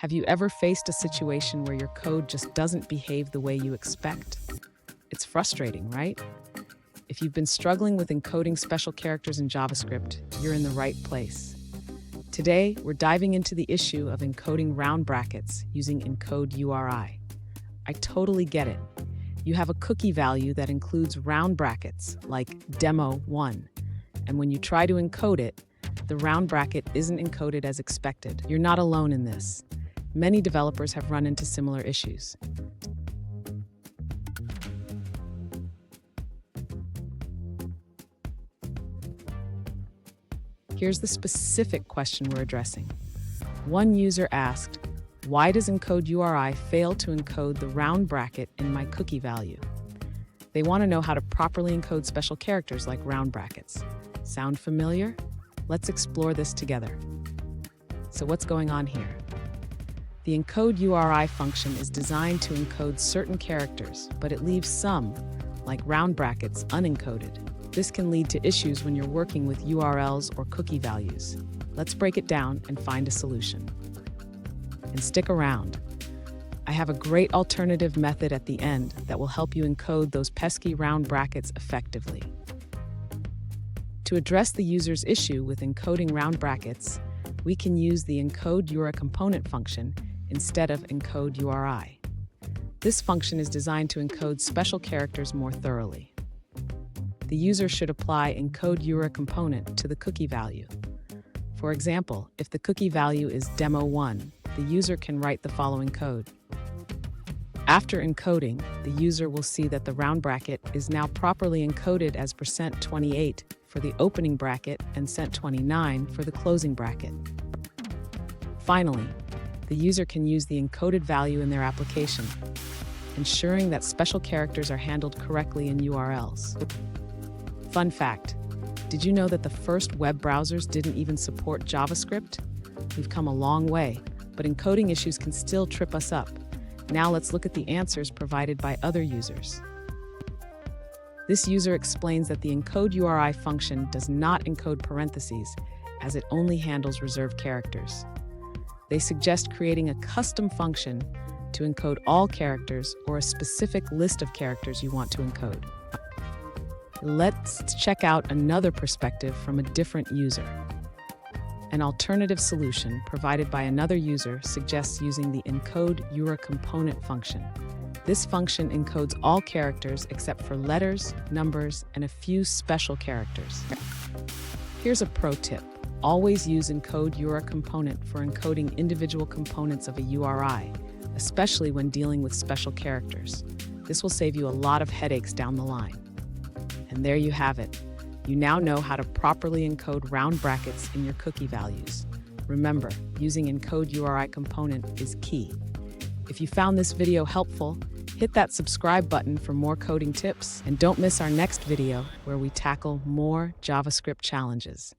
Have you ever faced a situation where your code just doesn't behave the way you expect? It's frustrating, right? If you've been struggling with encoding special characters in JavaScript, you're in the right place. Today, we're diving into the issue of encoding round brackets using encodeURI. I totally get it. You have a cookie value that includes round brackets, like demo1, and when you try to encode it, the round bracket isn't encoded as expected. You're not alone in this. Many developers have run into similar issues. Here's the specific question we're addressing. One user asked, "Why does encodeURI fail to encode the round bracket in my cookie value?" They want to know how to properly encode special characters like round brackets. Sound familiar? Let's explore this together. So what's going on here? The encodeURI function is designed to encode certain characters, but it leaves some, like round brackets, unencoded. This can lead to issues when you're working with URLs or cookie values. Let's break it down and find a solution. And stick around. I have a great alternative method at the end that will help you encode those pesky round brackets effectively. To address the user's issue with encoding round brackets, we can use the encodeURIComponent function instead of encodeURI. This function is designed to encode special characters more thoroughly. The user should apply encodeURIComponent to the cookie value. For example, if the cookie value is demo1, the user can write the following code. After encoding, the user will see that the round bracket is now properly encoded as %28 for the opening bracket and %29 for the closing bracket. Finally, the user can use the encoded value in their application, ensuring that special characters are handled correctly in URLs. Fun fact, did you know that the first web browsers didn't even support JavaScript? We've come a long way, but encoding issues can still trip us up. Now let's look at the answers provided by other users. This user explains that the encodeURI function does not encode parentheses, as it only handles reserved characters. They suggest creating a custom function to encode all characters or a specific list of characters you want to encode. Let's check out another perspective from a different user. An alternative solution provided by another user suggests using the encodeURIComponent function. This function encodes all characters except for letters, numbers, and a few special characters. Here's a pro tip. Always use encodeURIComponent for encoding individual components of a URI, especially when dealing with special characters. This will save you a lot of headaches down the line. And there you have it. You now know how to properly encode round brackets in your cookie values. Remember, using encodeURIComponent is key. If you found this video helpful, hit that subscribe button for more coding tips, and don't miss our next video where we tackle more JavaScript challenges.